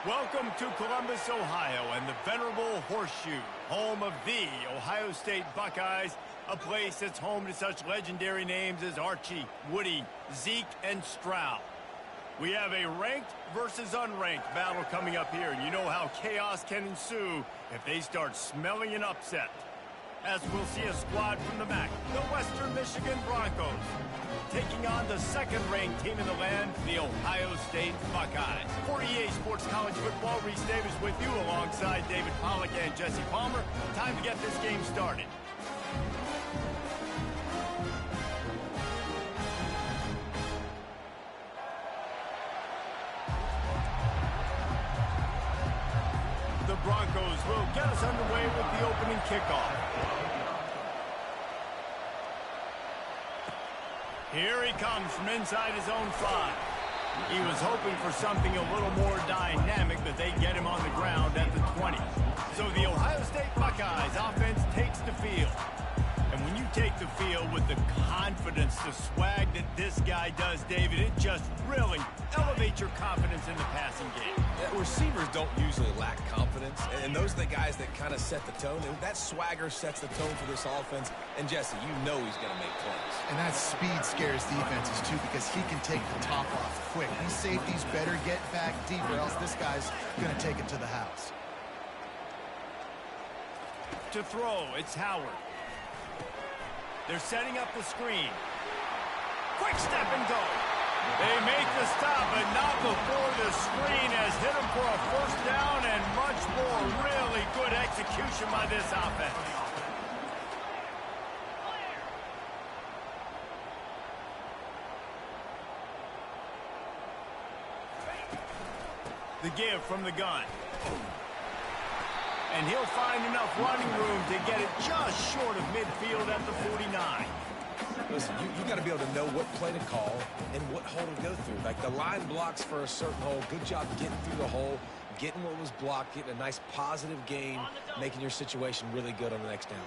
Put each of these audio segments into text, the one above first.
Welcome to Columbus, Ohio, and the venerable Horseshoe, home of the Ohio State Buckeyes, a place that's home to such legendary names as Archie, Woody, Zeke, and Stroud. We have a ranked versus unranked battle coming up here, and you know how chaos can ensue if they start smelling an upset. As we'll see a squad from the MAC, the Western Michigan Broncos, taking on the second-ranked team in the land, the Ohio State Buckeyes. For EA Sports College Football, Reese Davis with you alongside David Pollack and Jesse Palmer. Time to get this game started. The Broncos will get us underway with the opening kickoff. Here he comes from inside his own 5. He was hoping for something a little more dynamic, but they get him on the ground at the 20. So the Ohio State Buckeyes offense takes the field. And when you take the field with the confidence, the swag that this guy does, David, it just really elevates your confidence in the passing game. Yeah, receivers don't usually lack confidence, and those are the guys that kind of set the tone. And that swagger sets the tone for this offense. And Jesse, you know he's going to make plays. And that speed scares defenses, too, because he can take the top off quick. These safeties better get back deep, or else this guy's going to take it to the house. To throw, it's Howard. They're setting up the screen. Quick step and go. They make the stop, but not before the screen has hit them for a first down and much more. Really good execution by this offense. The give from the gun. And he'll find enough running room to get it just short of midfield at the 49. Listen, you got to be able to know what play to call and what hole to go through. Like the line blocks for a certain hole. Good job getting through the hole, getting what was blocked, getting a nice positive gain, making your situation really good on the next down.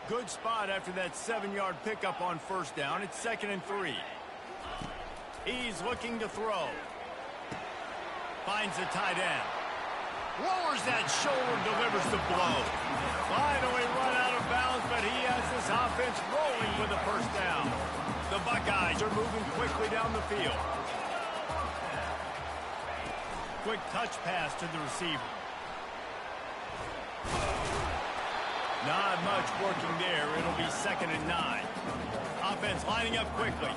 Good spot after that 7-yard pickup on first down. It's 2nd and 3. He's looking to throw. Finds the tight end. Lowers that shoulder, delivers the blow. Finally run out of bounds, but he has this offense rolling with a first down. The Buckeyes are moving quickly down the field. Quick touch pass to the receiver. Not much working there. It'll be 2nd and 9. Offense lining up quickly.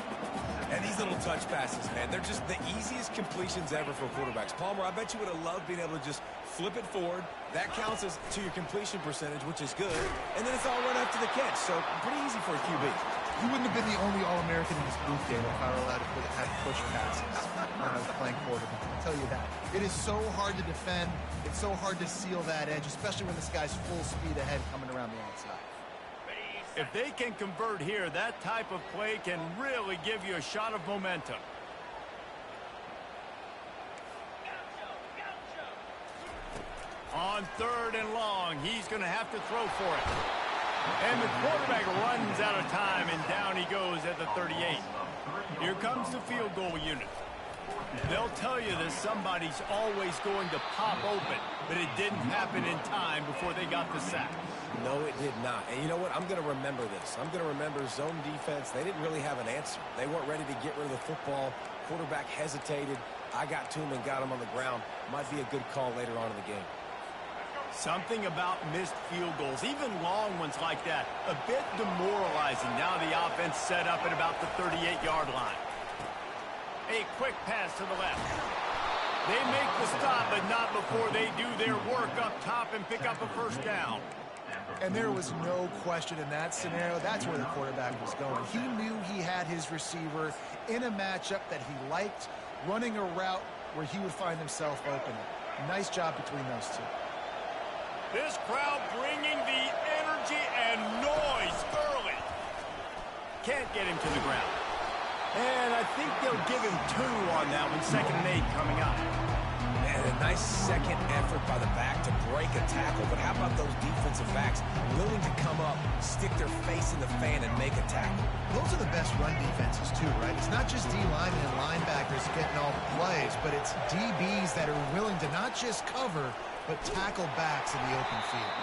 And these little touch passes, man, they're just the easiest completions ever for quarterbacks. Palmer, I bet you would have loved being able to just flip it forward. That counts as to your completion percentage, which is good. And then it's all run after the catch, so pretty easy for a QB. You wouldn't have been the only All-American in this booth game if I were allowed to have push passes when I was playing quarterback. I'll tell you that. It is so hard to defend. It's so hard to seal that edge, especially when this guy's full speed ahead coming around the outside. If they can convert here, that type of play can really give you a shot of momentum. On 3rd and long, he's going to have to throw for it. And the quarterback runs out of time, and down he goes at the 38. Here comes the field goal unit. They'll tell you that somebody's always going to pop open, but it didn't happen in time before they got the sack. No, it did not. And you know what? I'm going to remember this. I'm going to remember zone defense. They didn't really have an answer. They weren't ready to get rid of the football. Quarterback hesitated. I got to him and got him on the ground. Might be a good call later on in the game. Something about missed field goals, even long ones like that, a bit demoralizing. Now the offense set up at about the 38-yard line. A quick pass to the left. They make the stop, but not before they do their work up top and pick up a first down. And there was no question in that scenario. That's where the quarterback was going. He knew he had his receiver in a matchup that he liked, running a route where he would find himself open. Nice job between those two. This crowd bringing the energy and noise early. Can't get him to the ground. And I think they'll give him 2 on that one. 2nd and 8 coming up. And nice second effort by the back to break a tackle, but how about those defensive backs willing to come up, stick their face in the fan, and make a tackle? Those are the best run defenses, too, right? It's not just D-linemen and linebackers getting all the plays, but it's DBs that are willing to not just cover, but tackle backs in the open field.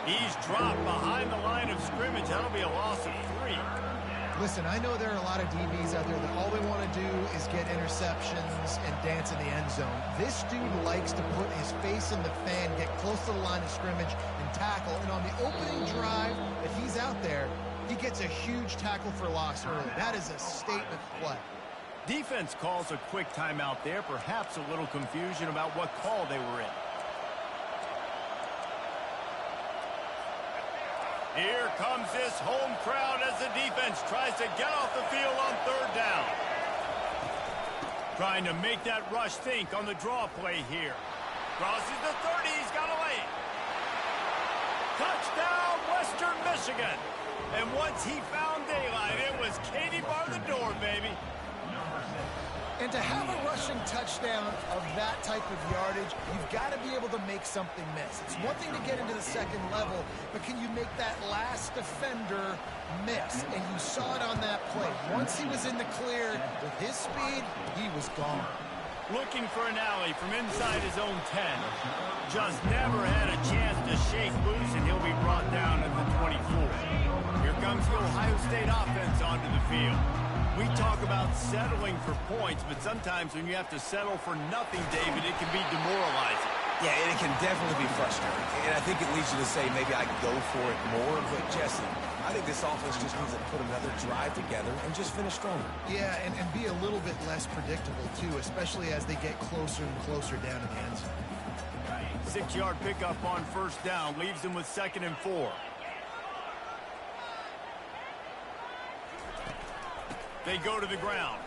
He's dropped behind the line of scrimmage. That'll be a loss of 3. Listen, I know there are a lot of DBs out there that all they want to do is get interceptions and dance in the end zone. This dude likes to put his face in the fan, get close to the line of scrimmage, and tackle. And on the opening drive that he's out there, he gets a huge tackle for loss early. That is a statement play. Defense calls a quick timeout there. Perhaps a little confusion about what call they were in. Here comes this home crowd as the defense tries to get off the field on 3rd down. Trying to make that rush think on the draw play here. Crosses the 30, he's got away. Touchdown, Western Michigan. And once he found daylight, it was Katie bar the door, baby. And to have a rushing touchdown of that type of yardage, you've got to be able to make something miss. It's one thing to get into the second level, but can you make that last defender miss? And you saw it on that play. Once he was in the clear, with his speed, he was gone. Looking for an alley from inside his own 10. Just never had a chance to shake loose, and he'll be brought down at the 24. Here comes the Ohio State offense onto the field. We talk about settling for points, but sometimes when you have to settle for nothing, David, it can be demoralizing. Yeah, and it can definitely be frustrating. And I think it leads you to say maybe I go for it more. But, Jesse, I think this offense just needs to put another drive together and just finish stronger. Yeah, and be a little bit less predictable, too, especially as they get closer and closer down to the end zone. 6-yard pickup on 1st down leaves them with 2nd and 4. They go to the ground.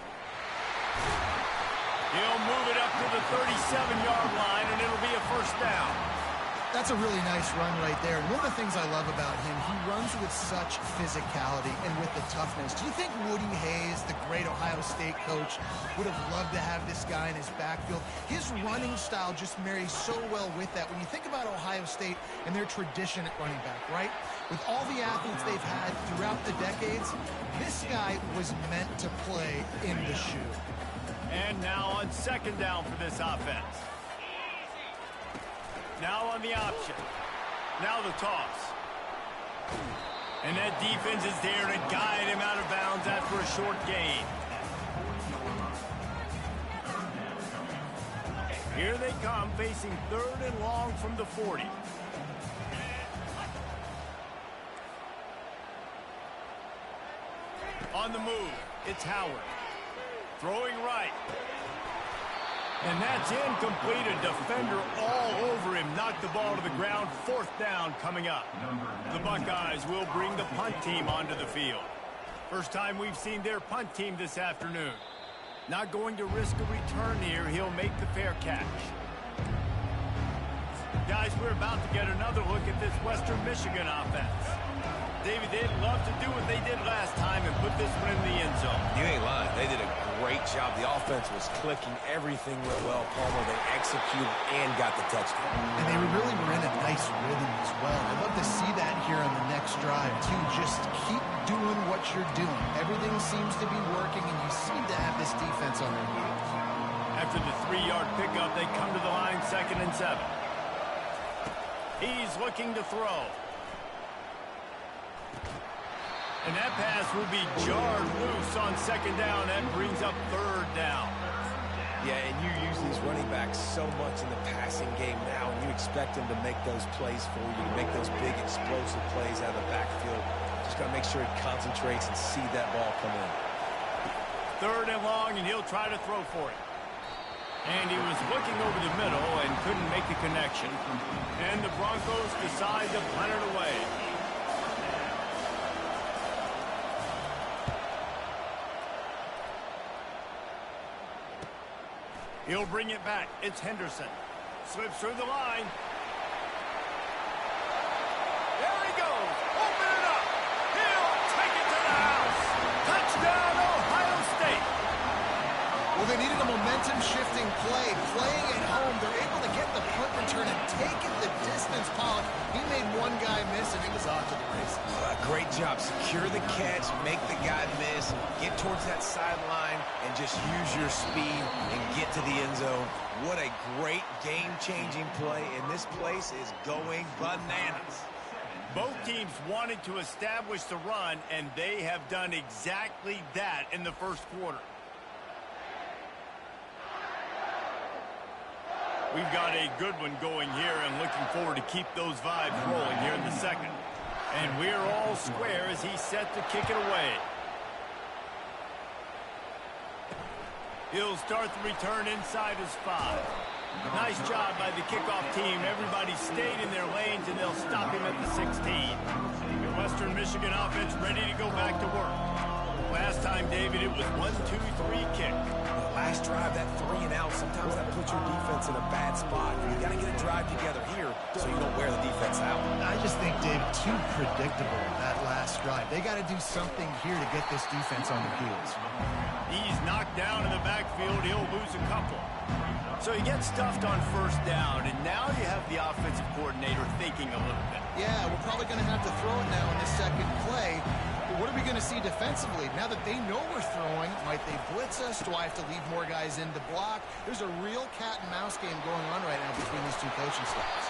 He'll move it up to the 37-yard line, and it'll be a 1st down. That's a really nice run right there. And one of the things I love about him, he runs with such physicality and with the toughness. Do you think Woody Hayes, the great Ohio State coach, would have loved to have this guy in his backfield? His running style just marries so well with that. When you think about Ohio State and their tradition at running back, right? With all the athletes they've had throughout the decades, this guy was meant to play in the shoe. And now on 2nd down for this offense. Now on the option. Now the toss. And that defense is there to guide him out of bounds after a short gain. Here they come, facing 3rd and long from the 40. On the move, it's Howard. Throwing right. And that's incomplete. A defender all over him. Knocked the ball to the ground. 4th down coming up. The Buckeyes will bring the punt team onto the field. First time we've seen their punt team this afternoon. Not going to risk a return here. He'll make the fair catch. Guys, we're about to get another look at this Western Michigan offense. David, they'd love to do what they did last time and put this one in the end zone. You ain't lying. They did a great job. The offense was clicking. Everything went well, Palmer. They executed and got the touchdown. And they really were in a nice rhythm as well. I'd love to see that here on the next drive, too. Just keep doing what you're doing. Everything seems to be working, and you seem to have this defense on their heels. After the 3-yard pickup, they come to the line 2nd and 7. He's looking to throw. And that pass will be jarred loose on 2nd down. That brings up 3rd down. Yeah, and you use these running backs so much in the passing game now, and you expect them to make those plays for you, to make those big explosive plays out of the backfield. Just got to make sure he concentrates and see that ball come in. 3rd and long, and he'll try to throw for it. And he was looking over the middle and couldn't make the connection. And the Broncos decide to punt it away. He'll bring it back. It's Henderson. Slips through the line. There he goes. Open it up. He'll take it to the house. Touchdown, Ohio State. Well, they needed a momentum-shifting play. Playing at home, they're able to get the punt return and take it the distance. Pollock, he made one guy miss, and it was off to the races. Great job. Secure the catch, make the guy miss, get towards that sideline, and just use your speed and get to the end zone. What a great game-changing play, and this place is going bananas. Both teams wanted to establish the run, and they have done exactly that in the first quarter. We've got a good one going here and looking forward to keep those vibes rolling here in the second. And we're all square as he's set to kick it away. He'll start the return inside his 5. Nice job by the kickoff team. Everybody stayed in their lanes, and they'll stop him at the 16. The Western Michigan offense ready to go back to work. Last time, David, it was 1-2-3 kick. Last drive, that 3 and out, sometimes that puts your defense in a bad spot. You got to get a drive together here so you don't wear the defense out. I just think, David, too predictable that last drive. They got to do something here to get this defense on their heels. He's knocked down in the backfield. He'll lose a couple. So he gets stuffed on first down, and now you have the offensive coordinator thinking a little bit. Yeah, we're probably going to have to throw it now in the second play. But what are we going to see defensively? Now that they know we're throwing, might they blitz us? Do I have to leave more guys in to block? There's a real cat-and-mouse game going on right now between these two coaching staffs.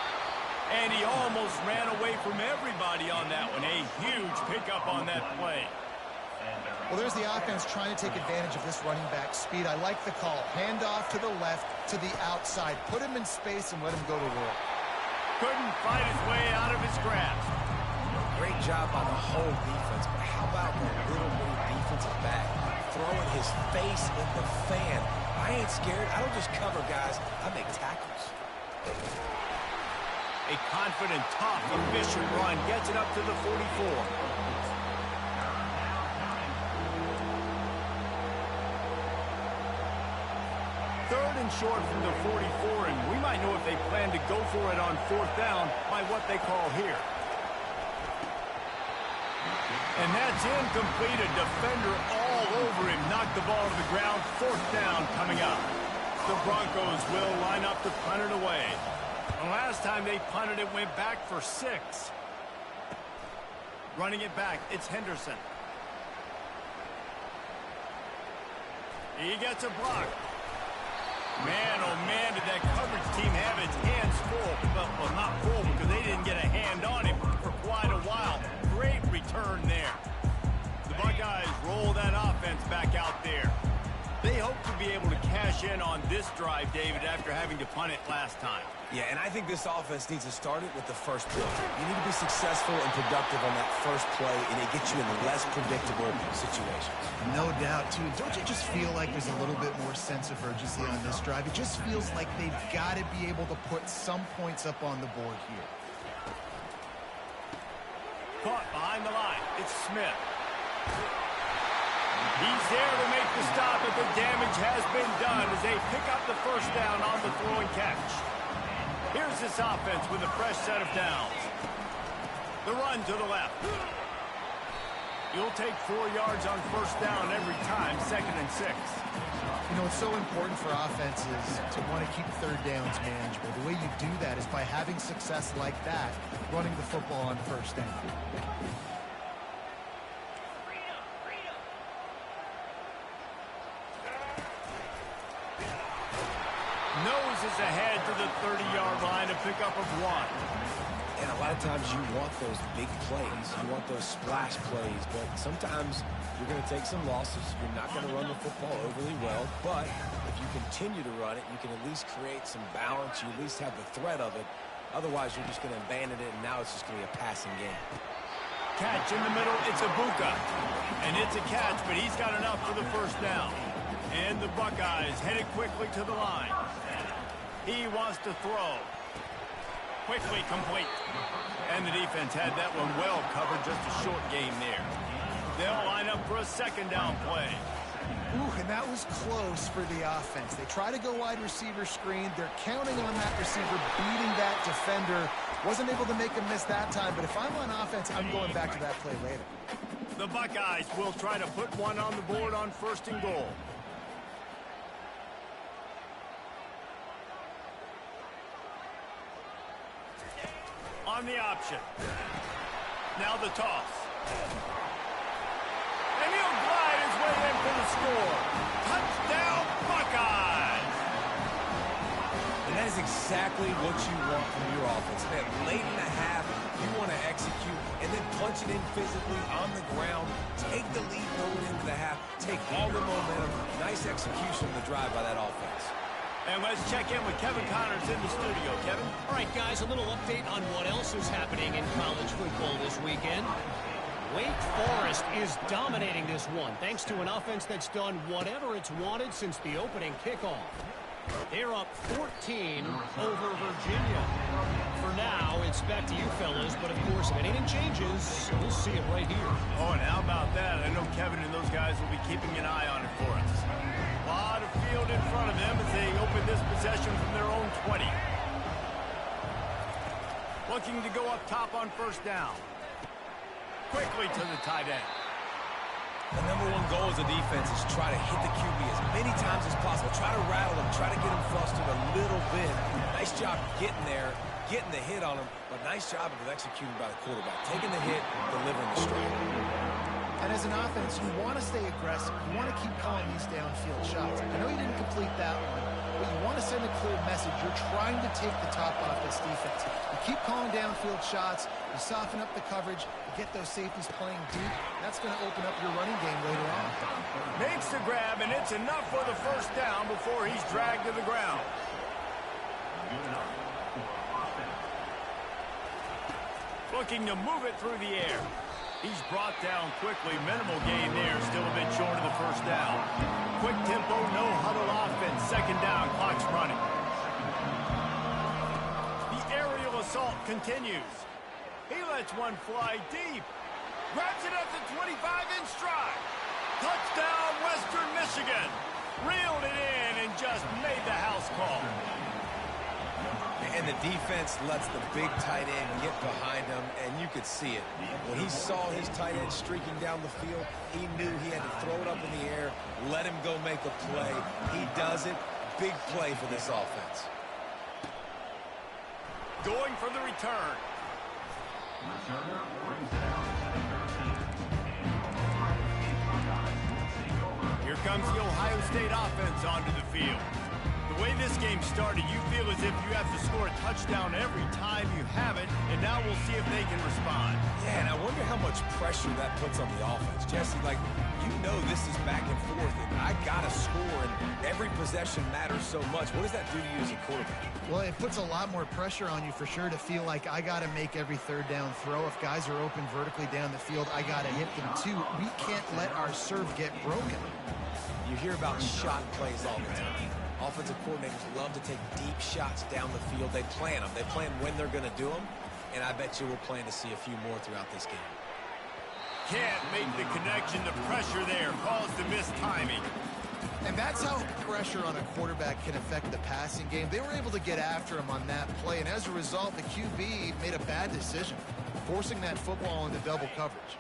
And he almost ran away from everybody on that one. A huge pickup on that play. Well, there's the offense trying to take advantage of this running back speed. I like the call. Hand off to the left, to the outside. Put him in space and let him go to work. Couldn't fight his way out of his grasp. Great job by the whole defense, but how about the little defensive back throwing his face in the fan? I ain't scared. I don't just cover guys. I make tackles. A confident, tough, efficient run gets it up to the 44. Third and short from the 44, and we might know if they plan to go for it on fourth down by what they call here. And that's incomplete. A defender all over him. Knocked the ball to the ground. Fourth down coming up. The Broncos will line up to punt it away. The last time they punted it went back for 6. Running it back, it's Henderson. He gets a block. Man, oh man, did that coverage team have its hands full. Well, not full because they didn't get a hand on him for quite a while. Great return there. The Buckeyes roll that offense back out there. They hope to be able to cash in on this drive, David, after having to punt it last time. Yeah, and I think this offense needs to start it with the first play. You need to be successful and productive on that first play, and it gets you in less predictable situations. No doubt, too. Don't you just feel like there's a little bit more sense of urgency on this drive? It just feels like they've got to be able to put some points up on the board here. Caught behind the line. It's Smith. He's there to make the stop, but the damage has been done as they pick up the first down on the throw and catch. Here's this offense with a fresh set of downs. The run to the left. You'll take 4 yards on first down every time, 2nd and 6. You know, it's so important for offenses to want to keep third downs manageable. The way you do that is by having success like that, running the football on first down. Noses ahead to the 30-yard line, a pickup of 1. And a lot of times you want those big plays. You want those splash plays. But sometimes you're going to take some losses. You're not going to run the football overly well. But if you continue to run it, you can at least create some balance. You at least have the threat of it. Otherwise, you're just going to abandon it, and now it's just going to be a passing game. Catch in the middle. It's Ibuka. And it's a catch, but he's got enough for the first down. And the Buckeyes headed quickly to the line. He wants to throw. Quickly complete. And the defense had that one well covered. Just a short game there. They'll line up for a second down play. Ooh, and that was close for the offense. They try to go wide receiver screen. They're counting on that receiver beating that defender. Wasn't able to make him miss that time, but if I'm on offense, I'm going back to that play later. The Buckeyes will try to put one on the board on 1st and goal. on the option. Now the toss. And he'll glide his way in for the score. Touchdown, Buckeyes! And that is exactly what you want from your offense. Man, late in the half, you want to execute and then punch it in physically on the ground. Take the lead going into the half. Take all the momentum. Nice execution of the drive by that offense. And let's check in with Kevin Connors in the studio. Kevin? All right, guys, a little update on what else is happening in college football this weekend. Wake Forest is dominating this one, thanks to an offense that's done whatever it's wanted since the opening kickoff. They're up 14 over Virginia. For now, it's back to you fellas, but of course, if anything changes, we'll see it right here. Oh, and how about that? I know Kevin and those guys will be keeping an eye on it for us. A lot of field in front of them as they open this possession from their own 20. Looking to go up top on first down. Quickly to the tight end. The number one goal as a defense is try to hit the QB as many times as possible. Try to rattle him. Try to get him flustered a little bit. Nice job getting there, getting the hit on him, but nice job of executing by the quarterback. Taking the hit, delivering the strike. And as an offense, you want to stay aggressive. You want to keep calling these downfield shots. I know you didn't complete that one, but you want to send a clear message. You're trying to take the top off this defense. You keep calling downfield shots. You soften up the coverage. You get those safeties playing deep. That's going to open up your running game later on. Makes the grab, and it's enough for the first down before he's dragged to the ground. Looking to move it through the air. He's brought down quickly. Minimal gain there. Still a bit short of the first down. Quick tempo, no huddle offense. Second down, clock's running. The aerial assault continues. He lets one fly deep. Grabs it at the 25 in stride. Touchdown, Western Michigan. Reeled it in and just made the house call. And the defense lets the big tight end get behind him, and you could see it. When he saw his tight end streaking down the field, he knew he had to throw it up in the air, let him go make a play. He does it. Big play for this offense. Going for the return. Here comes the Ohio State offense onto the field. The way this game started, you feel as if you have to score a touchdown every time you have it, and now we'll see if they can respond. Yeah, and I wonder how much pressure that puts on the offense. Jesse, like, you know this is back and forth, and I got to score, and every possession matters so much. What does that do to you as a quarterback? Well, it puts a lot more pressure on you for sure to feel like I got to make every third down throw. If guys are open vertically down the field, I got to hit them too. We can't let our serve get broken. You hear about shot plays all the time. Offensive coordinators love to take deep shots down the field. They plan them. They plan when they're going to do them, and I bet you we'll plan to see a few more throughout this game. Can't make the connection. The pressure there caused the missed timing. And that's how pressure on a quarterback can affect the passing game. They were able to get after him on that play, and as a result, the QB made a bad decision, forcing that football into double coverage.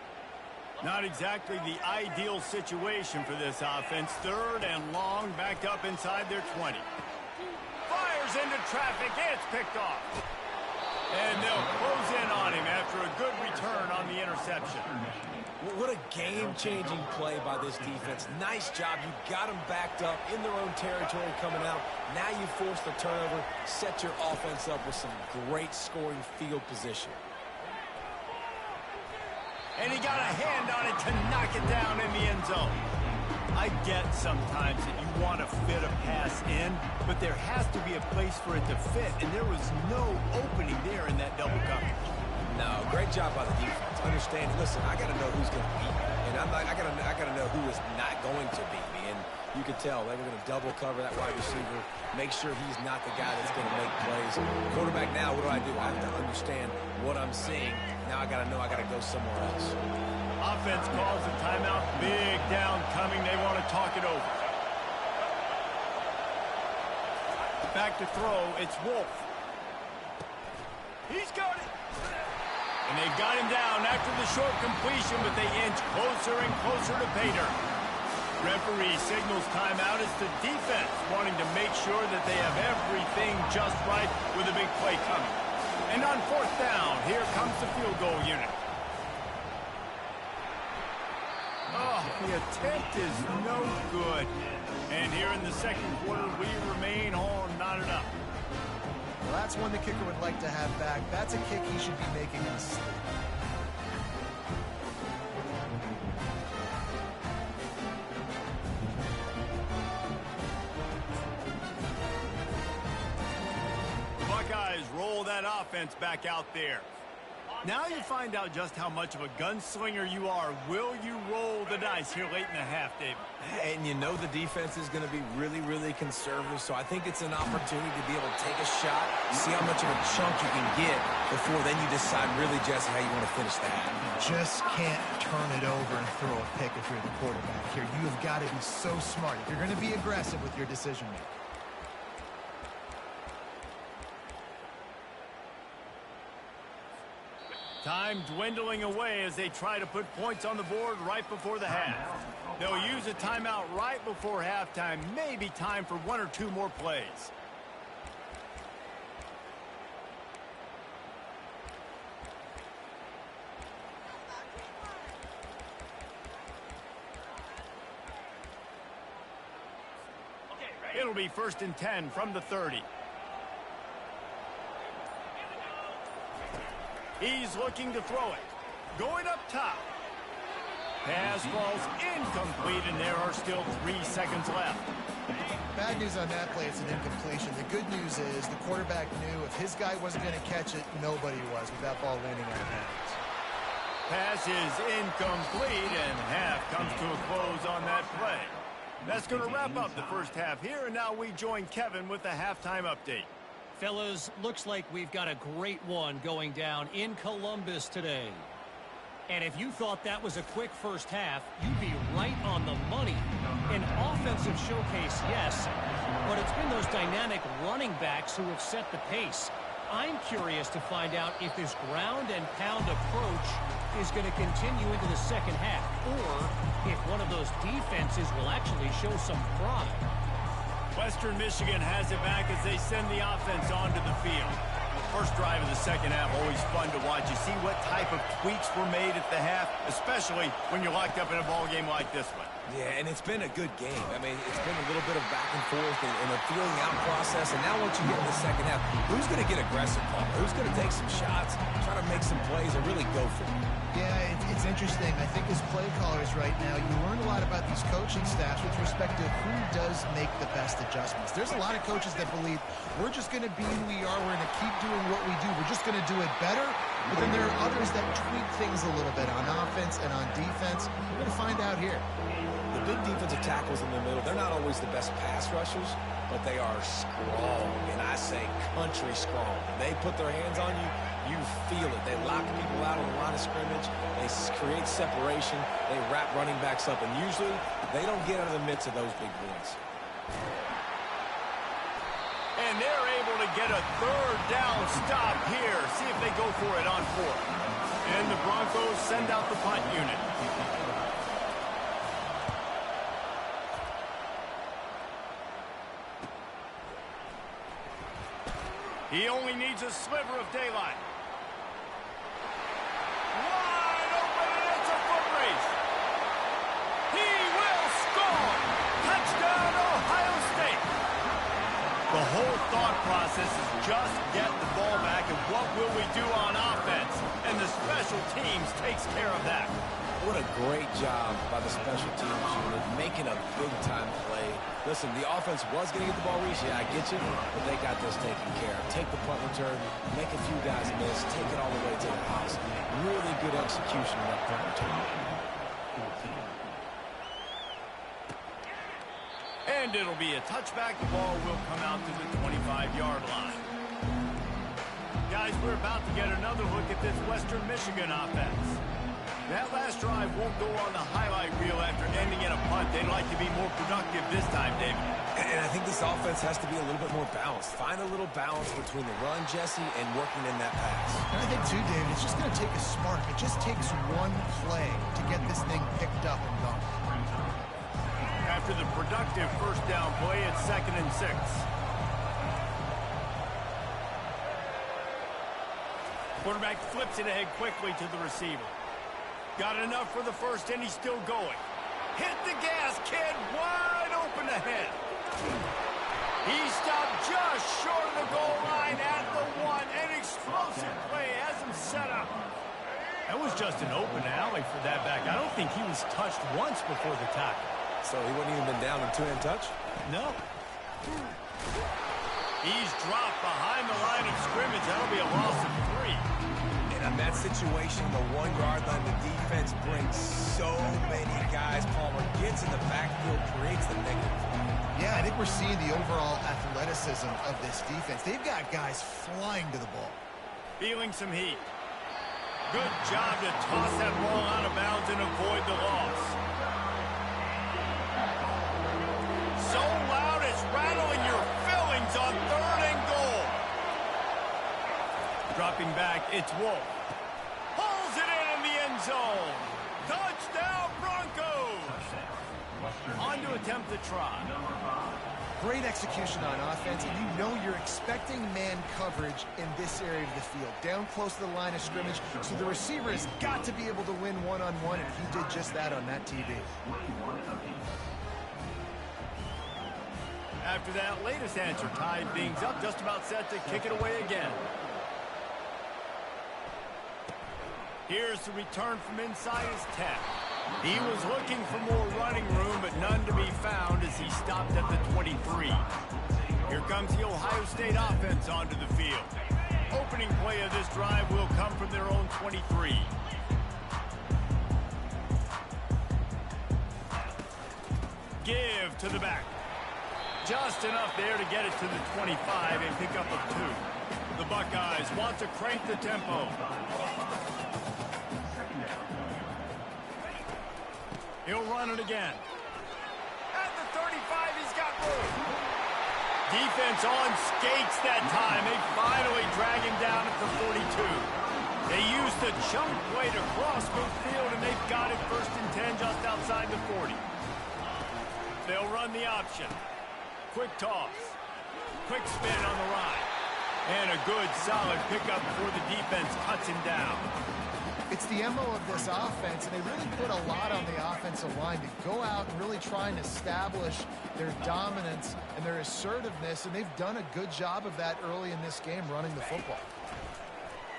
Not exactly the ideal situation for this offense. Third and long, backed up inside their 20. Fires into traffic. It's picked off. And they'll close in on him after a good return on the interception. What a game-changing play by this defense. Nice job. You got them backed up in their own territory coming out. Now you force the turnover, set your offense up with some great scoring field position. And he got a hand on it to knock it down in the end zone. I get sometimes that you want to fit a pass in, but there has to be a place for it to fit, and there was no opening there in that double coverage. No, great job by the defense. Understand, listen, I got to know who's going to beat me, and I got to know who is not going to beat me. And you could tell they were going to double cover that wide receiver, make sure he's not the guy that's going to make plays. Quarterback now, what do? I have to understand what I'm seeing. Now I got to know I got to go somewhere else. Offense calls a timeout. Big down coming. They want to talk it over. Back to throw. It's Wolf. He's got it. And they've got him down after the short completion, but they inch closer and closer to pay dirt. Referee signals timeout. It's the defense wanting to make sure that they have everything just right with a big play coming. And on fourth down, here comes the field goal unit. Oh, the attempt is no good. And here in the second quarter, we remain all not enough. Well, that's one the kicker would like to have back. That's a kick he should be making in his sleep. The Buckeyes roll that offense back out there. Now you find out just how much of a gunslinger you are. Will you roll the dice here late in the half, David? And you know the defense is going to be really, really conservative, so I think it's an opportunity to be able to take a shot, see how much of a chunk you can get before then you decide really, Jesse, how you want to finish that. Just can't turn it over and throw a pick if you're the quarterback here. You have got to be so smart if you're going to be aggressive with your decision making. Time dwindling away as they try to put points on the board right before the half. They'll use a timeout right before halftime. Maybe time for one or two more plays. It'll be 1st and 10 from the 30. He's looking to throw it. Going up top. Pass falls incomplete, and there are still 3 seconds left. Bad news on that play, it's an incompletion. The good news is the quarterback knew if his guy wasn't going to catch it, nobody was with that ball landing out of bounds. Pass is incomplete, and half comes to a close on that play. That's going to wrap up the first half here, and now we join Kevin with the halftime update. Fellas, looks like we've got a great one going down in Columbus today. And if you thought that was a quick first half, you'd be right on the money. An offensive showcase, yes, but it's been those dynamic running backs who have set the pace. I'm curious to find out if this ground and pound approach is going to continue into the second half, or if one of those defenses will actually show some pride. Western Michigan has it back as they send the offense onto the field. First drive of the second half, always fun to watch. You see what type of tweaks were made at the half, especially when you're locked up in a ball game like this one. Yeah, and it's been a good game. I mean, it's been a little bit of back and forth and a feeling out process. And now once you get in the second half, who's going to get aggressive, Paul? Who's going to take some shots, try to make some plays, and really go for it? Yeah, it's interesting. I think as play callers right now, you learn a lot about these coaching staffs with respect to who does make the best adjustments. There's a lot of coaches that believe we're just going to be who we are. We're going to keep doing what we do. We're just going to do it better. But then there are others that tweak things a little bit on offense and on defense. We're going to find out here. The big defensive tackles in the middle, they're not always the best pass rushers, but they are strong, and I say country strong. When they put their hands on you, you feel it. They lock people out on the line of scrimmage. They create separation. They wrap running backs up, and usually they don't get out of the midst of those big boys. And they're able to get a third down stop here. See if they go for it on 4th. And the Broncos send out the punt unit. He only needs a sliver of daylight. Wide open, and it's a foot race. He will score. Touchdown, Ohio State. The whole thought process is just get the ball back, and what will we do on offense? And the special teams takes care of that. What a great job by the special teams unit, making a big-time play. Listen, the offense was going to get the ball reached. Yeah, I get you, but they got this taken care of. Take the punt return, make a few guys miss, take it all the way to the house. Really good execution of that punt return. And it'll be a touchback. The ball will come out to the 25-yard line. Guys, we're about to get another look at this Western Michigan offense. That last drive won't go on the highlight reel after ending in a punt. They'd like to be more productive this time, David. And I think this offense has to be a little bit more balanced. Find a little balance between the run, Jesse, and working in that pass. And I think, too, David, it's just going to take a spark. It just takes one play to get this thing picked up and going. After the productive first down play, it's 2nd and 6. Quarterback flips it ahead quickly to the receiver. Got enough for the first, and he's still going. Hit the gas, kid. Wide open ahead. He stopped just short of the goal line at the 1. An explosive play has him set up. That was just an open alley for that back. I don't think he was touched once before the tackle. So he wouldn't even been down in two-hand touch? No. He's dropped behind the line of scrimmage. That'll be a loss of 3. And in that situation, the 1-yard line, the defense brings so many guys. Palmer gets in the backfield, creates the negative. Yeah, I think we're seeing the overall athleticism of this defense. They've got guys flying to the ball. Feeling some heat. Good job to toss that ball out of bounds and avoid the loss. So loud it's rattling your fillings on 3rd and goal. Dropping back, it's Wolf. Pulls it in the end zone. Touchdown, Broncos! On to attempt the try. Great execution on offense, and you know you're expecting man coverage in this area of the field, down close to the line of scrimmage, so the receiver has got to be able to win one-on-one, and he did just that on that TV. After that latest answer tied things up, just about set to kick it away again. Here's the return from inside his 10. He was looking for more running room, but none to be found as he stopped at the 23. Here comes the Ohio State offense onto the field. Opening play of this drive will come from their own 23. Give to the back. Just enough there to get it to the 25 and pick up a 2. The Buckeyes want to crank the tempo. He'll run it again. At the 35, he's got room. Defense on skates that time. They finally drag him down at the 42. They used the chunk play to cross midfield, and they've got it 1st and 10 just outside the 40. They'll run the option. Quick toss. Quick spin on the ride. And a good, solid pickup before the defense cuts him down. It's the MO of this offense, and they really put a lot on the offensive line to go out and really try and establish their dominance and their assertiveness, and they've done a good job of that early in this game running the football.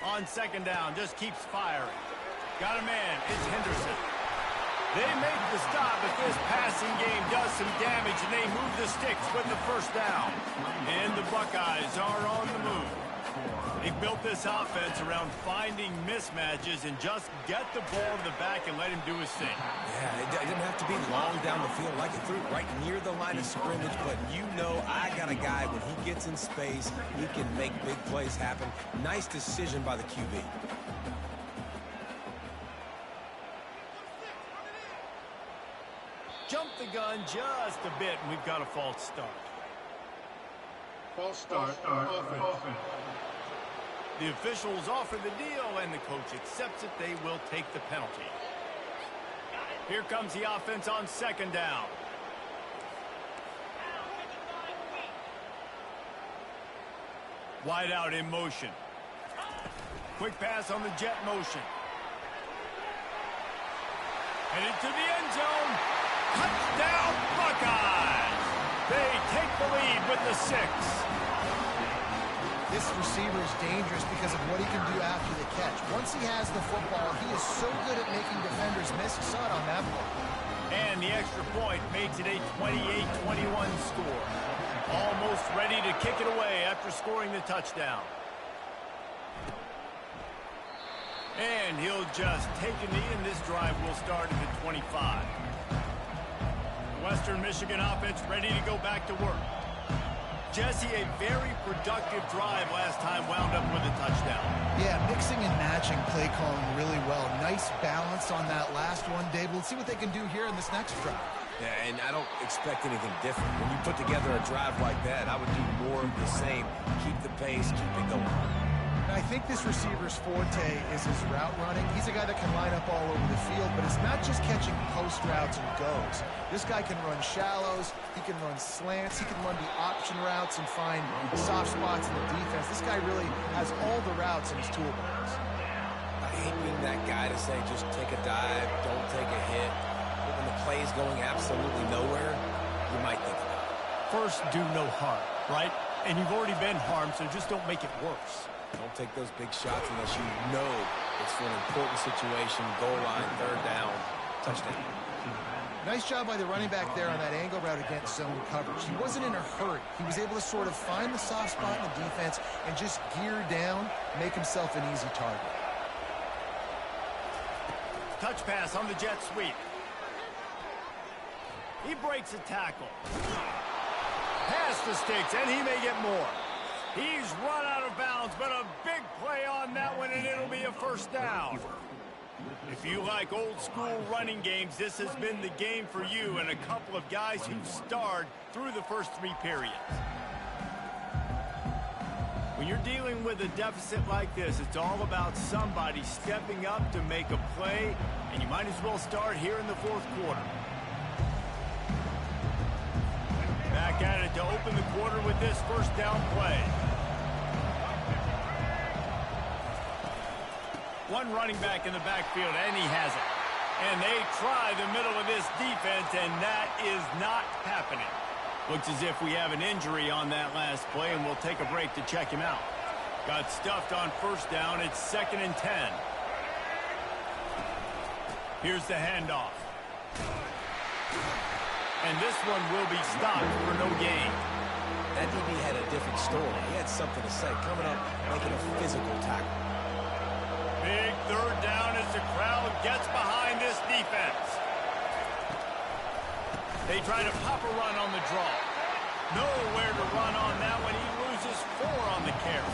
On 2nd down, just keeps firing. Got a man, it's Henderson. They make the stop, but this passing game does some damage, and they move the sticks with the 1st down. And the Buckeyes are on the move. They've built this offense around finding mismatches and just get the ball in the back and let him do his thing. Yeah, it didn't have to be long down the field. Like it threw right near the line of scrimmage, but you know I got a guy, when he gets in space, he can make big plays happen. Nice decision by the QB. Jump the gun just a bit, and we've got a false start. False start. Offense. The officials offer the deal, and the coach accepts it. They will take the penalty. Here comes the offense on 2nd down. Wide out in motion. Quick pass on the jet motion. Headed to the end zone. Touchdown, Buckeyes! They take the lead with the 6. This receiver is dangerous because of what he can do after the catch. Once he has the football, he is so good at making defenders miss. You saw it on that play. And the extra point makes it a 28-21 score. Almost ready to kick it away after scoring the touchdown. And he'll just take a knee, and this drive will start at the 25. Western Michigan offense ready to go back to work. Jesse, a very productive drive last time, wound up with a touchdown. Yeah, mixing and matching play calling really well. Nice balance on that last one, Dave. We'll see what they can do here in this next drive. Yeah, and I don't expect anything different. When you put together a drive like that, I would do more of the same. Keep the pace, keep it going. I think this receiver's forte is his route running. He's a guy that can line up all over the field, but it's not just catching post post routes and goes. This guy can run shallows, he can run slants, he can run the option routes and find soft spots in the defense. This guy really has all the routes in his toolbox. I hate being that guy to say just take a dive, don't take a hit. But when the play is going absolutely nowhere, you might think about it. First, do no harm, right? And you've already been harmed, so just don't make it worse. Don't take those big shots unless you know it's for an important situation, goal line, third down, touchdown. Nice job by the running back there on that angle route against zone coverage. He wasn't in a hurry. He was able to sort of find the soft spot in the defense and just gear down, make himself an easy target. Touch pass on the jet sweep. He breaks a tackle. Pass the sticks, and he may get more. He's run out of bounds, but a big play on that one, and it'll be a first down. If you like old-school running games, this has been the game for you and a couple of guys who starred through the first 3 periods. When you're dealing with a deficit like this, it's all about somebody stepping up to make a play, and you might as well start here in the 4th quarter. Back at it to open the quarter with this first down play. One running back in the backfield, and he has it. And they try the middle of this defense, and that is not happening. Looks as if we have an injury on that last play, and we'll take a break to check him out. Got stuffed on first down. It's 2nd and 10. Here's the handoff. And this one will be stopped for no gain. That DB had a different story. He had something to say, coming up, making a physical tackle. Big third down as the crowd gets behind this defense. They try to pop a run on the draw. Nowhere to run on that one. He loses 4 on the carry.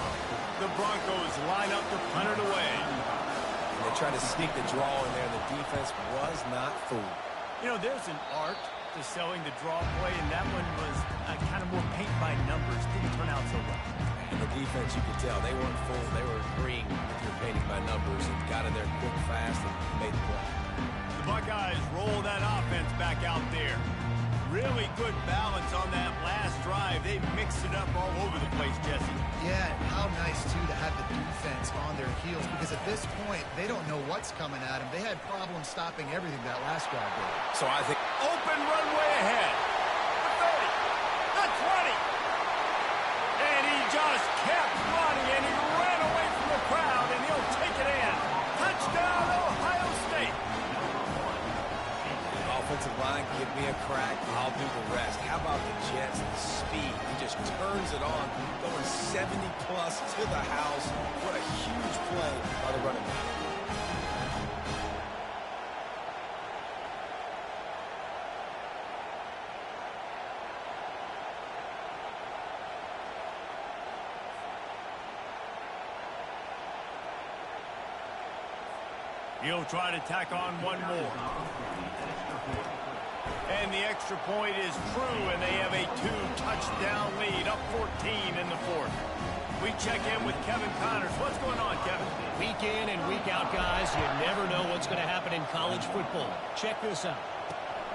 The Broncos line up to punt it away. And they try to sneak the draw in there. The defense was not fooled. You know, there's an art to selling the draw play, and that one was kind of more paint by numbers. Didn't turn out so well. And the defense, you could tell, they weren't fooled. They were agreeing with your painting by numbers and got in there quick, fast, and made the play. The Buckeyes roll that offense back out there. Really good balance on that last drive. They mixed it up all over the place, Jesse. Yeah, how nice, too, to have the defense on their heels, because at this point, they don't know what's coming at them. They had problems stopping everything that last drive did. So I think open runway ahead. The 30, the 20. And he just kept running, and he ran away from the crowd, and he'll take it in. Touchdown, Ohio State. offensive line, give me a crack, I'll do the rest. How about the Jets, the speed? He just turns it on, going 70-plus to the house. What a huge play by the running back. He'll try to tack on one more. And the extra point is true, and they have a 2-touchdown lead, up 14 in the fourth. We check in with Kevin Connors. What's going on, Kevin? Week in and week out, guys, you never know what's going to happen in college football. Check this out.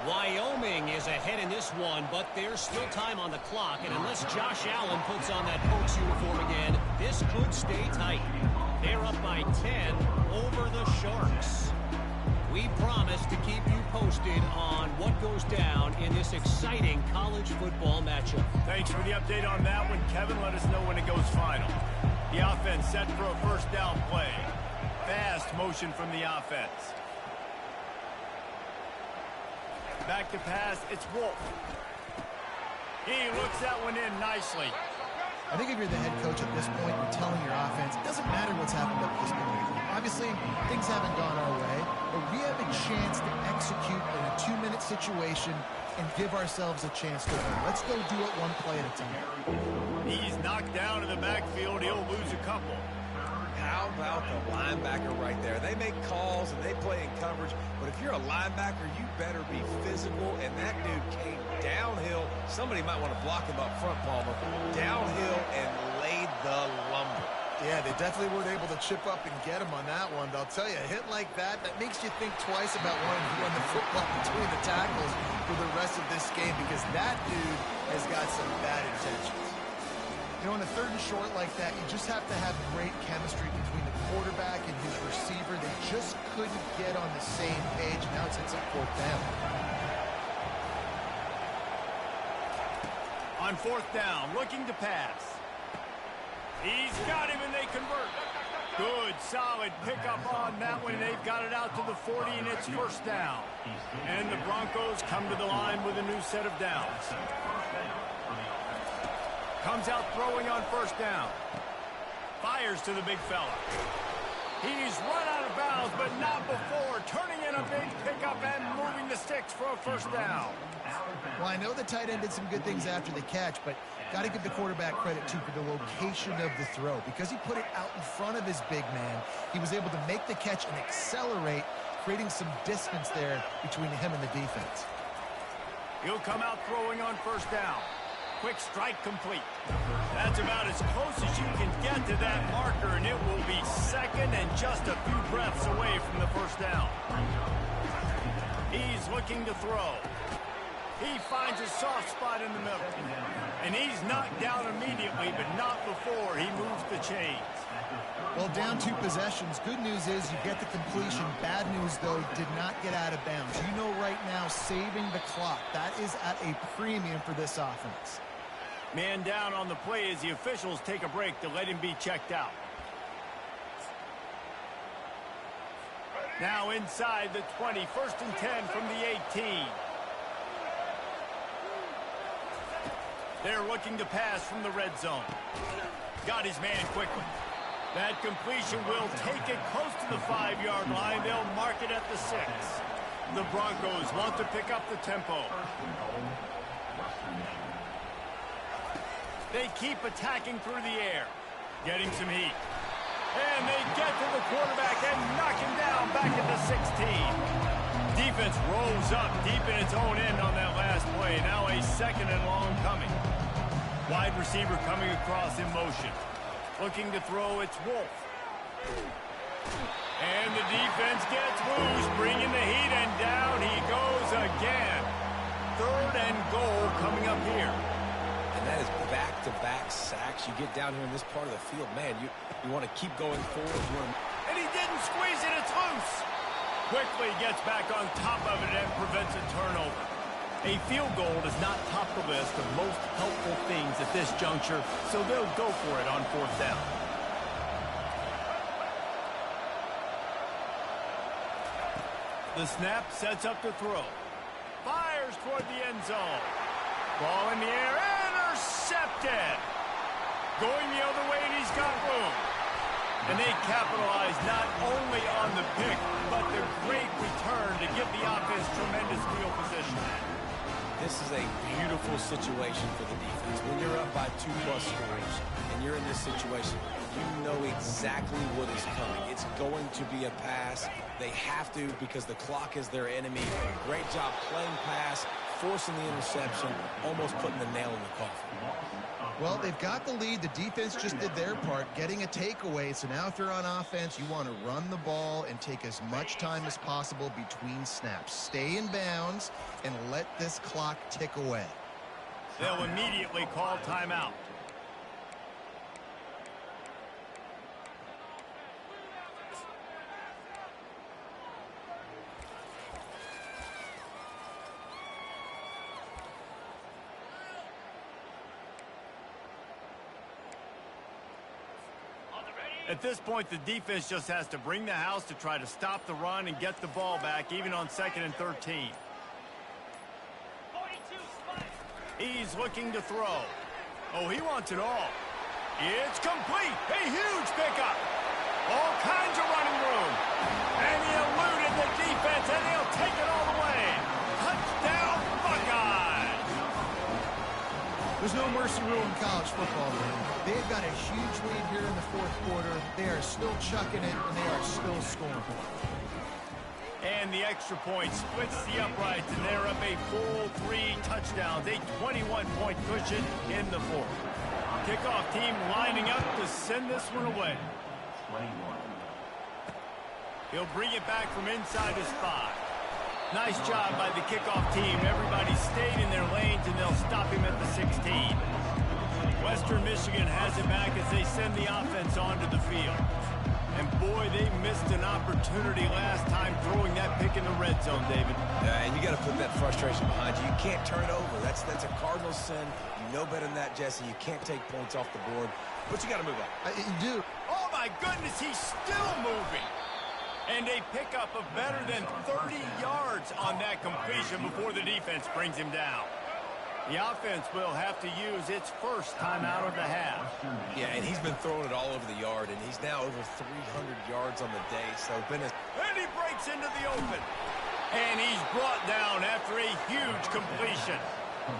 Wyoming is ahead in this one, but there's still time on the clock, and unless Josh Allen puts on that Pokes uniform again, this could stay tight. They're up by 10 over the Sharks. We promise to keep you posted on what goes down in this exciting college football matchup. Thanks for the update on that one, Kevin. Let us know when it goes final. The offense set for a first down play. Fast motion from the offense. Back to pass, it's Wolf. He looks that one in nicely. I think if you're the head coach at this point, you're telling your offense, it doesn't matter what's happened up to this point. Obviously, things haven't gone our way, but we have a chance to execute in a 2-minute situation and give ourselves a chance to win. Let's go do it one play at a time. He's knocked down in the backfield. He'll lose a couple. How about the linebacker right there? They make calls and they play in coverage, but if you're a linebacker, you better be physical, and that dude came downhill. Somebody might want to block him up front, Palmer. Downhill and laid the lumber. Yeah, they definitely weren't able to chip up and get him on that one. But I'll tell you, a hit like that makes you think twice about wanting to run the football between the tackles for the rest of this game, because that dude has got some bad intentions. You know, on a 3rd and short like that, you just have to have great chemistry between the quarterback and his receiver. They just couldn't get on the same page. Now it's a 4th down. On 4th down, looking to pass. He's got him, and they convert. Good, solid pickup on that one. They've got it out to the 40, and it's 1st down. And the Broncos come to the line with a new set of downs. Comes out throwing on 1st down. Fires to the big fella. He's run out of bounds, but not before. Turning in a big pickup and moving the sticks for a 1st down. Well, I know the tight end did some good things after the catch, but got to give the quarterback credit, too, for the location of the throw. Because he put it out in front of his big man, he was able to make the catch and accelerate, creating some distance there between him and the defense. He'll come out throwing on 1st down. Quick strike complete. That's about as close as you can get to that marker, and it will be 2nd and just a few breaths away from the 1st down. He's looking to throw. He finds a soft spot in the middle. And he's knocked down immediately, but not before he moves the chains. Well, down 2 possessions. Good news is you get the completion. Bad news, though, did not get out of bounds. You know right now, saving the clock, that is at a premium for this offense. Man down on the play as the officials take a break to let him be checked out. Now inside the 20, 1st and 10 from the 18. They're looking to pass from the red zone. Got his man quickly. That completion will take it close to the 5-yard line. They'll mark it at the 6. The Broncos want to pick up the tempo. They keep attacking through the air, getting some heat. And they get to the quarterback and knock him down back at the 16. Defense rolls up deep in its own end on that last play. Now a 2nd and long coming. Wide receiver coming across in motion. Looking to throw, it's Wolf. And the defense gets loose, bringing the heat, and down he goes again. 3rd and goal coming up here. And that is back-to-back sacks. You get down here in this part of the field, man, you want to keep going forward. And he didn't squeeze it, it's loose. Quickly gets back on top of it and prevents a turnover. A field goal does not top the list of most helpful things at this juncture, so they'll go for it on 4th down. The snap sets up the throw. Fires toward the end zone. Ball in the air, intercepted. Going the other way, and he's got room. And they capitalize not only on the pick, but the great return to give the offense tremendous field position. This is a beautiful situation for the defense. When you're up by 2+ scores and you're in this situation, you know exactly what is coming. It's going to be a pass. They have to, because the clock is their enemy. Great job playing pass, forcing the interception, almost putting the nail in the coffin. Well, they've got the lead. The defense just did their part, getting a takeaway. So now if you're on offense, you want to run the ball and take as much time as possible between snaps. Stay in bounds and let this clock tick away. They'll immediately call timeout. At this point, the defense just has to bring the house to try to stop the run and get the ball back, even on 2nd and 13. He's looking to throw. Oh, he wants it all. It's complete. A huge pickup. All kinds of running room. And he eluded the defense, and he'll take it all the way. Touchdown, Buckeyes. There's no mercy rule in college football, man. They've got a huge lead here in the 4th quarter. They are still chucking it, and they are still scoring. And the extra point splits the uprights, and they're up a full 3 touchdowns, a 21-point cushion in the 4th. Kickoff team lining up to send this one away. He'll bring it back from inside his 5. Nice job by the kickoff team. Everybody stayed in their lanes, and they'll stop him at the 16. Western Michigan has it back as they send the offense onto the field. And boy, they missed an opportunity last time throwing that pick in the red zone, David. Yeah, and you got to put that frustration behind you. You can't turn it over. That's a cardinal sin. You know better than that, Jesse. You can't take points off the board, but you got to move on. You do. Oh, my goodness, he's still moving. And a pickup of better than 30 yards on that completion before the defense brings him down. The offense will have to use its first timeout of the half. Yeah, and he's been throwing it all over the yard, and he's now over 300 yards on the day. So and he breaks into the open. And he's brought down after a huge completion.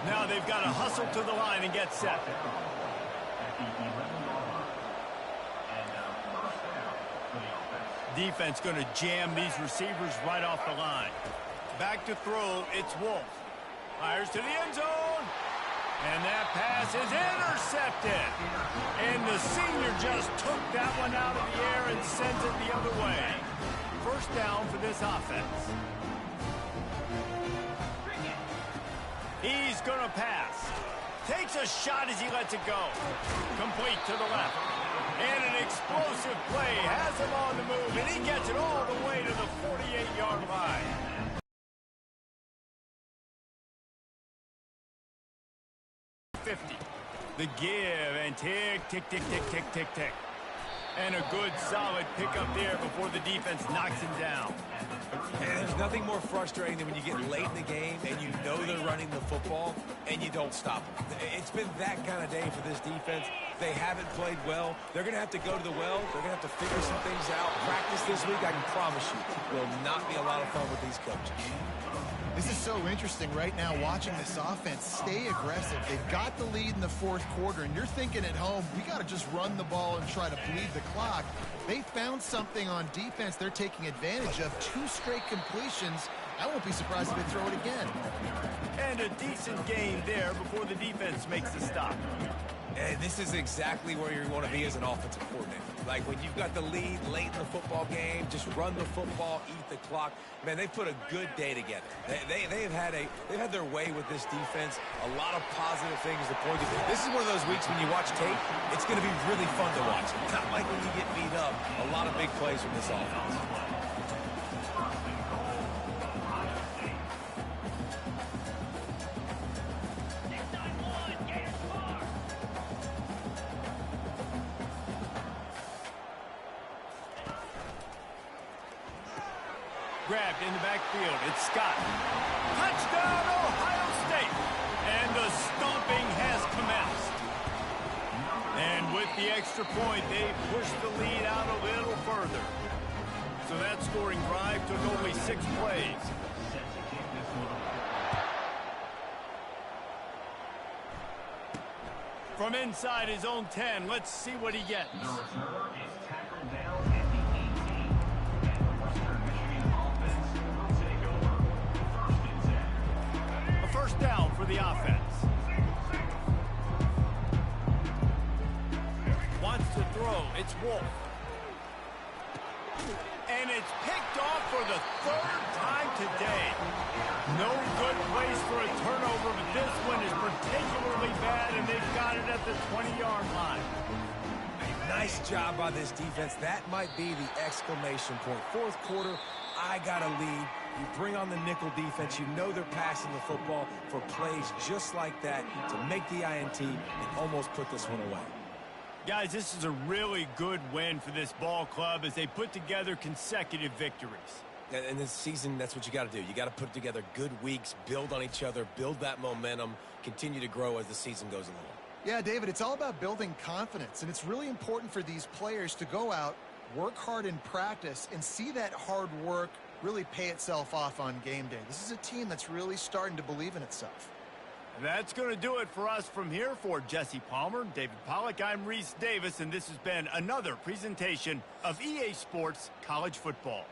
Now they've got to hustle to the line and get set. Defense going to jam these receivers right off the line. Back to throw, it's Wolf. Fires to the end zone. And that pass is intercepted. And the senior just took that one out of the air and sends it the other way. First down for this offense. He's going to pass. Takes a shot as he lets it go. Complete to the left. And an explosive play has him on the move, and he gets it all the way to the 48-yard line. The give, and tick, tick, tick, tick, tick, tick, tick. And a good, solid pickup there before the defense knocks him down. And there's nothing more frustrating than when you get late in the game and you know they're running the football and you don't stop them. It's been that kind of day for this defense. They haven't played well. They're going to have to go to the well. They're going to have to figure some things out. Practice this week, I can promise you, will not be a lot of fun with these coaches. This is so interesting right now watching this offense stay aggressive. They've got the lead in the fourth quarter, and you're thinking at home, we got to just run the ball and try to bleed the clock. They found something on defense they're taking advantage of. 2 straight completions. I won't be surprised if they throw it again. And a decent game there before the defense makes the stop. And this is exactly where you want to be as an offensive coordinator. Like when you've got the lead late in the football game, just run the football, eat the clock. Man, they put a good day together. They've had their way with this defense. A lot of positive things to point to. This is one of those weeks when you watch tape, it's going to be really fun to watch. Not like when you get beat up. A lot of big plays from this offense. Grabbed in the backfield. It's Scott. Touchdown, Ohio State. And the stomping has commenced. And with the extra point, they pushed the lead out a little further. So that scoring drive took only 6 plays. From inside his own 10, let's see what he gets. The returner is tackled down at the 18. And the Western Michigan offense will take over. First and 10. A first down for the offense. Wants to throw. It's Wolf. And it's picked off for the 3rd time today. No good place for a turnover, but this one is particularly bad, and they've got it at the 20-yard line. Nice job by this defense. That might be the exclamation point. Fourth quarter, I got a lead. You bring on the nickel defense. You know they're passing the football for plays just like that to make the INT and almost put this one away. Guys, this is a really good win for this ball club as they put together consecutive victories. And this season, that's what you got to do. You got to put together good weeks, build on each other, build that momentum, continue to grow as the season goes along. Yeah, David, it's all about building confidence, and it's really important for these players to go out, work hard in practice, and see that hard work really pay itself off on game day. This is a team that's really starting to believe in itself. That's going to do it for us from here. For Jesse Palmer, David Pollack, I'm Reese Davis, and this has been another presentation of EA Sports College Football.